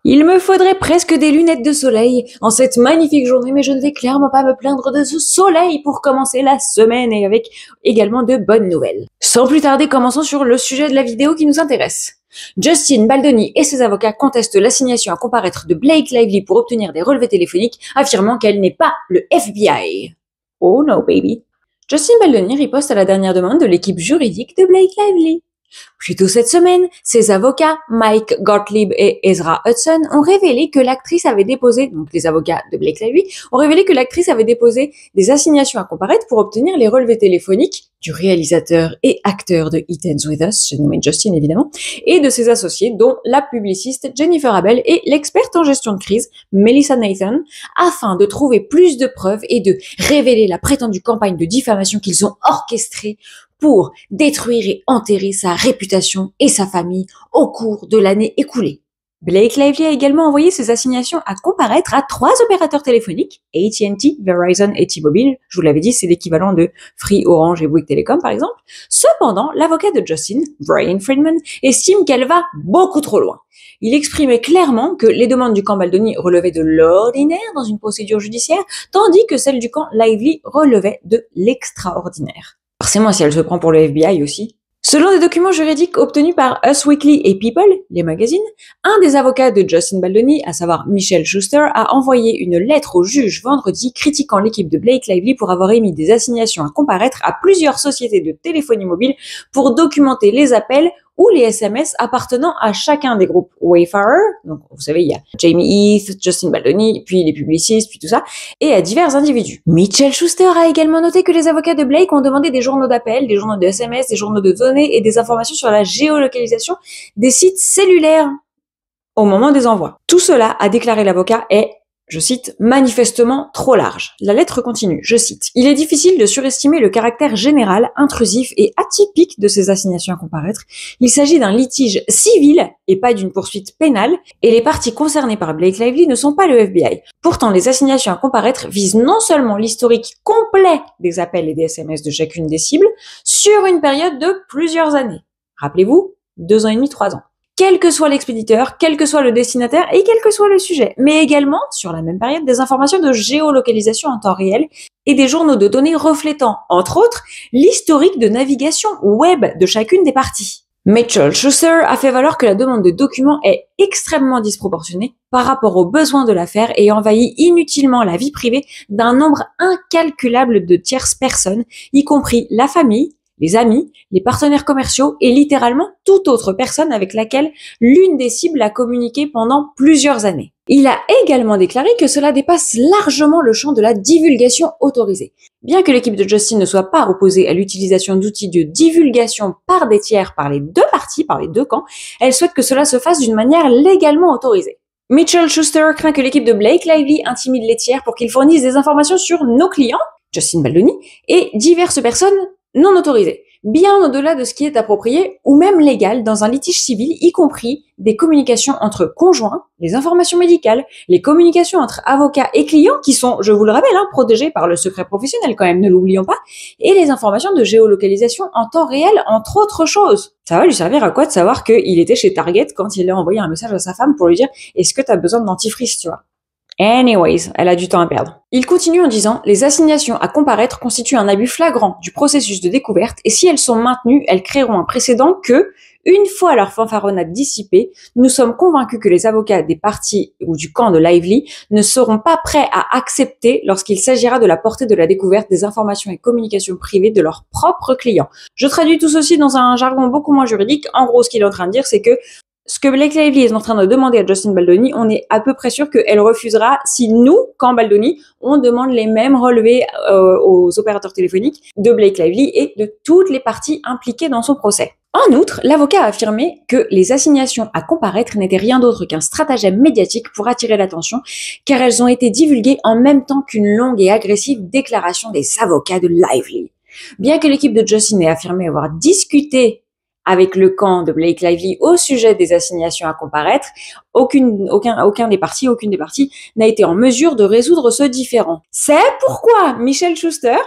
Il me faudrait presque des lunettes de soleil en cette magnifique journée, mais je ne vais clairement pas me plaindre de ce soleil pour commencer la semaine et avec également de bonnes nouvelles. Sans plus tarder, commençons sur le sujet de la vidéo qui nous intéresse. Justin Baldoni et ses avocats contestent l'assignation à comparaître de Blake Lively pour obtenir des relevés téléphoniques, affirmant qu'elle n'est pas le FBI. Oh no baby. Justin Baldoni riposte à la dernière demande de l'équipe juridique de Blake Lively. Plus tôt cette semaine, ses avocats, Mike Gottlieb et Ezra Hudson, ont révélé que l'actrice avait déposé, donc les avocats de Blake Lively, ont révélé que l'actrice avait déposé des assignations à comparaître pour obtenir les relevés téléphoniques du réalisateur et acteur de It Ends With Us, j'ai nommé Justin évidemment, et de ses associés, dont la publiciste Jennifer Abel et l'experte en gestion de crise, Melissa Nathan, afin de trouver plus de preuves et de révéler la prétendue campagne de diffamation qu'ils ont orchestrée pour détruire et enterrer sa réputation et sa famille au cours de l'année écoulée. Blake Lively a également envoyé ses assignations à comparaître à 3 opérateurs téléphoniques, AT&T, Verizon et T-Mobile. Je vous l'avais dit, c'est l'équivalent de Free, Orange et Bouygues Telecom par exemple. Cependant, l'avocat de Justin, Brian Friedman, estime qu'elle va beaucoup trop loin. Il exprimait clairement que les demandes du camp Baldoni relevaient de l'ordinaire dans une procédure judiciaire, tandis que celles du camp Lively relevaient de l'extraordinaire. Forcément, si elle se prend pour le FBI aussi. Selon des documents juridiques obtenus par Us Weekly et People, les magazines, un des avocats de Justin Baldoni, à savoir Michelle Schuster, a envoyé une lettre au juge vendredi critiquant l'équipe de Blake Lively pour avoir émis des assignations à comparaître à plusieurs sociétés de téléphonie mobile pour documenter les appels ou les SMS appartenant à chacun des groupes Wayfarer, donc vous savez, il y a Jamie Heath, Justin Baldoni, puis les publicistes, puis tout ça, et à divers individus. Mitchell Schuster a également noté que les avocats de Blake ont demandé des journaux d'appel, des journaux de SMS, des journaux de données et des informations sur la géolocalisation des sites cellulaires au moment des envois. Tout cela, a déclaré l'avocat, est, je cite, manifestement trop large. La lettre continue, je cite. Il est difficile de surestimer le caractère général, intrusif et atypique de ces assignations à comparaître. Il s'agit d'un litige civil et pas d'une poursuite pénale, et les parties concernées par Blake Lively ne sont pas le FBI. Pourtant, les assignations à comparaître visent non seulement l'historique complet des appels et des SMS de chacune des cibles sur une période de plusieurs années. Rappelez-vous, 2 ans et demi, 3 ans. Quel que soit l'expéditeur, quel que soit le destinataire et quel que soit le sujet, mais également, sur la même période, des informations de géolocalisation en temps réel et des journaux de données reflétant, entre autres, l'historique de navigation web de chacune des parties. Mitchell Schuster a fait valoir que la demande de documents est extrêmement disproportionnée par rapport aux besoins de l'affaire et envahit inutilement la vie privée d'un nombre incalculable de tierces personnes, y compris la famille, les amis, les partenaires commerciaux et littéralement toute autre personne avec laquelle l'une des cibles a communiqué pendant plusieurs années. Il a également déclaré que cela dépasse largement le champ de la divulgation autorisée. Bien que l'équipe de Justin ne soit pas opposée à l'utilisation d'outils de divulgation par des tiers par les deux parties, par les deux camps, elle souhaite que cela se fasse d'une manière légalement autorisée. Mitchell Schuster craint que l'équipe de Blake Lively intimide les tiers pour qu'ils fournissent des informations sur nos clients, Justin Baldoni, et diverses personnes non autorisées, bien au-delà de ce qui est approprié ou même légal dans un litige civil, y compris des communications entre conjoints, les informations médicales, les communications entre avocats et clients qui sont, je vous le rappelle, protégées par le secret professionnel quand même, ne l'oublions pas, et les informations de géolocalisation en temps réel, entre autres choses. Ça va lui servir à quoi de savoir qu'il était chez Target quand il a envoyé un message à sa femme pour lui dire « Est-ce que tu as besoin de dentifrice ?» tu vois. Anyways, elle a du temps à perdre. Il continue en disant « Les assignations à comparaître constituent un abus flagrant du processus de découverte et si elles sont maintenues, elles créeront un précédent que, une fois leur fanfaronnade dissipée, nous sommes convaincus que les avocats des parties ou du camp de Lively ne seront pas prêts à accepter lorsqu'il s'agira de la portée de la découverte des informations et communications privées de leurs propres clients. » Je traduis tout ceci dans un jargon beaucoup moins juridique. En gros, ce qu'il est en train de dire, c'est que ce que Blake Lively est en train de demander à Justin Baldoni, on est à peu près sûr qu'elle refusera si nous, quand Baldoni, on demande les mêmes relevés aux opérateurs téléphoniques de Blake Lively et de toutes les parties impliquées dans son procès. En outre, l'avocat a affirmé que les assignations à comparaître n'étaient rien d'autre qu'un stratagème médiatique pour attirer l'attention, car elles ont été divulguées en même temps qu'une longue et agressive déclaration des avocats de Lively. Bien que l'équipe de Justin ait affirmé avoir discuté avec le camp de Blake Lively au sujet des assignations à comparaître, aucune des parties n'a été en mesure de résoudre ce différend. C'est pourquoi Michelle Schuster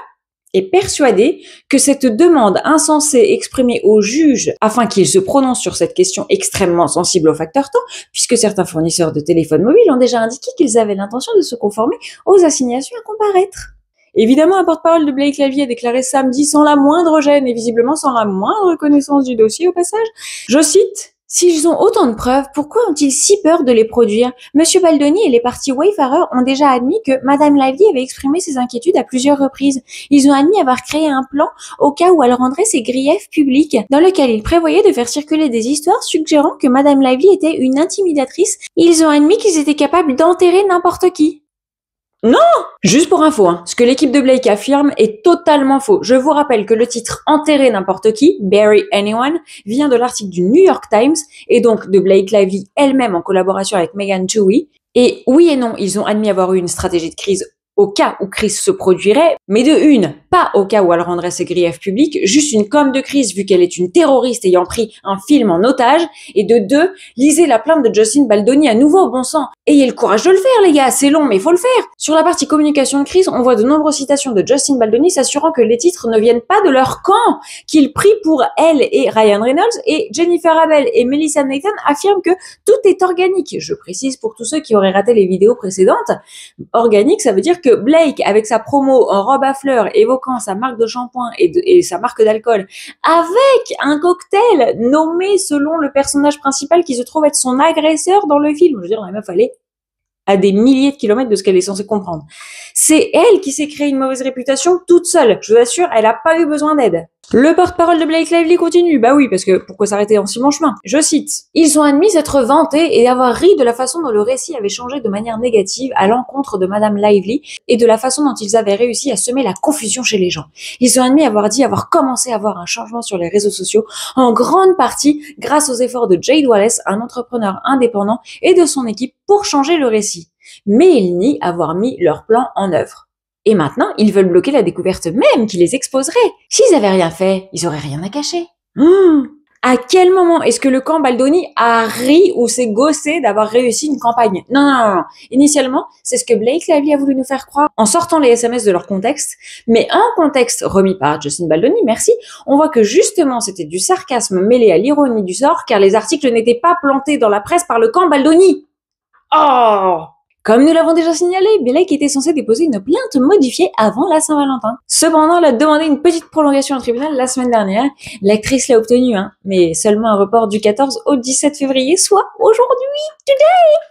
est persuadé que cette demande insensée exprimée au juge afin qu'il se prononce sur cette question extrêmement sensible au facteur temps, puisque certains fournisseurs de téléphones mobiles ont déjà indiqué qu'ils avaient l'intention de se conformer aux assignations à comparaître. Évidemment, un porte-parole de Blake Lively a déclaré samedi sans la moindre gêne et visiblement sans la moindre connaissance du dossier au passage. Je cite: « S'ils ont autant de preuves, pourquoi ont-ils si peur de les produire? Monsieur Baldoni et les parties Wayfarer ont déjà admis que Madame Lively avait exprimé ses inquiétudes à plusieurs reprises. Ils ont admis avoir créé un plan au cas où elle rendrait ses griefs publics, dans lequel ils prévoyaient de faire circuler des histoires suggérant que Madame Lively était une intimidatrice. Ils ont admis qu'ils étaient capables d'enterrer n'importe qui. » Non! Juste pour info, ce que l'équipe de Blake affirme est totalement faux. Je vous rappelle que le titre « Enterrer n'importe qui », Bury Anyone, vient de l'article du New York Times et donc de Blake Lively elle-même en collaboration avec Megan Twohey. Et oui et non, ils ont admis avoir eu une stratégie de crise au cas où crise se produirait, mais de une, pas au cas où elle rendrait ses griefs publics, juste une com de crise vu qu'elle est une terroriste ayant pris un film en otage, et de deux, lisez la plainte de Justin Baldoni à nouveau, bon sang. Ayez le courage de le faire, les gars, c'est long, mais il faut le faire. Sur la partie communication de crise, on voit de nombreuses citations de Justin Baldoni s'assurant que les titres ne viennent pas de leur camp, qu'il prie pour elle et Ryan Reynolds, et Jennifer Abel et Melissa Nathan affirment que tout est organique. Je précise pour tous ceux qui auraient raté les vidéos précédentes, organique, ça veut dire que Blake, avec sa promo en robe à fleurs évoquant sa marque de shampoing et sa marque d'alcool, avec un cocktail nommé selon le personnage principal qui se trouve être son agresseur dans le film. Je veux dire, la meuf, elle est à des milliers de kilomètres de ce qu'elle est censée comprendre. C'est elle qui s'est créée une mauvaise réputation toute seule. Je vous assure, elle n'a pas eu besoin d'aide. Le porte-parole de Blake Lively continue. Bah oui, parce que pourquoi s'arrêter en si bon chemin? Je cite. Ils ont admis s'être vantés et avoir ri de la façon dont le récit avait changé de manière négative à l'encontre de Madame Lively et de la façon dont ils avaient réussi à semer la confusion chez les gens. Ils ont admis avoir commencé à voir un changement sur les réseaux sociaux, en grande partie grâce aux efforts de Jade Wallace, un entrepreneur indépendant, et de son équipe pour changer le récit. Mais ils nient avoir mis leur plan en œuvre. Et maintenant, ils veulent bloquer la découverte même qui les exposerait. S'ils avaient rien fait, ils auraient rien à cacher. À quel moment est-ce que le camp Baldoni a ri ou s'est gaussé d'avoir réussi une campagne? Non. Initialement, c'est ce que Blake Lively a voulu nous faire croire en sortant les SMS de leur contexte. Mais un contexte remis par Justin Baldoni, merci, on voit que justement c'était du sarcasme mêlé à l'ironie du sort car les articles n'étaient pas plantés dans la presse par le camp Baldoni. Oh! Comme nous l'avons déjà signalé, Blake était censé déposer une plainte modifiée avant la Saint-Valentin. Cependant, elle a demandé une petite prolongation au tribunal la semaine dernière. L'actrice l'a obtenue, mais seulement un report du 14 au 17 février, soit aujourd'hui, today.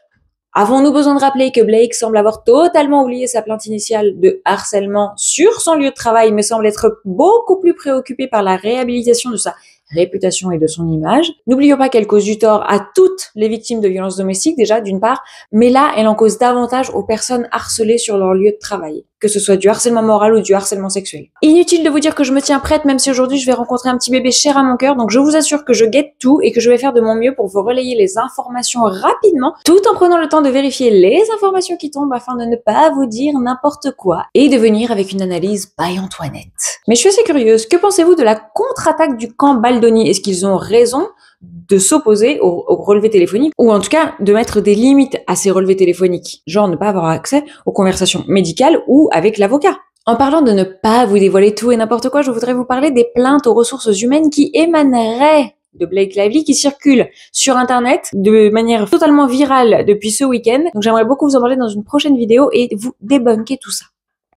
Avons-nous besoin de rappeler que Blake semble avoir totalement oublié sa plainte initiale de harcèlement sur son lieu de travail, mais semble être beaucoup plus préoccupé par la réhabilitation de sa réputation et de son image. N'oublions pas qu'elle cause du tort à toutes les victimes de violences domestiques, déjà, d'une part, mais là, elle en cause davantage aux personnes harcelées sur leur lieu de travail, que ce soit du harcèlement moral ou du harcèlement sexuel. Inutile de vous dire que je me tiens prête, même si aujourd'hui je vais rencontrer un petit bébé cher à mon cœur, donc je vous assure que je guette tout et que je vais faire de mon mieux pour vous relayer les informations rapidement, tout en prenant le temps de vérifier les informations qui tombent afin de ne pas vous dire n'importe quoi et de venir avec une analyse by Antoinette. Mais je suis assez curieuse, que pensez-vous de la contre-attaque du camp Baldoni? Est-ce qu'ils ont raison de s'opposer aux relevés téléphoniques ou en tout cas de mettre des limites à ces relevés téléphoniques, genre ne pas avoir accès aux conversations médicales ou avec l'avocat? En parlant de ne pas vous dévoiler tout et n'importe quoi, je voudrais vous parler des plaintes aux ressources humaines qui émaneraient de Blake Lively qui circulent sur internet de manière totalement virale depuis ce week-end. Donc j'aimerais beaucoup vous en parler dans une prochaine vidéo et vous débunker tout ça.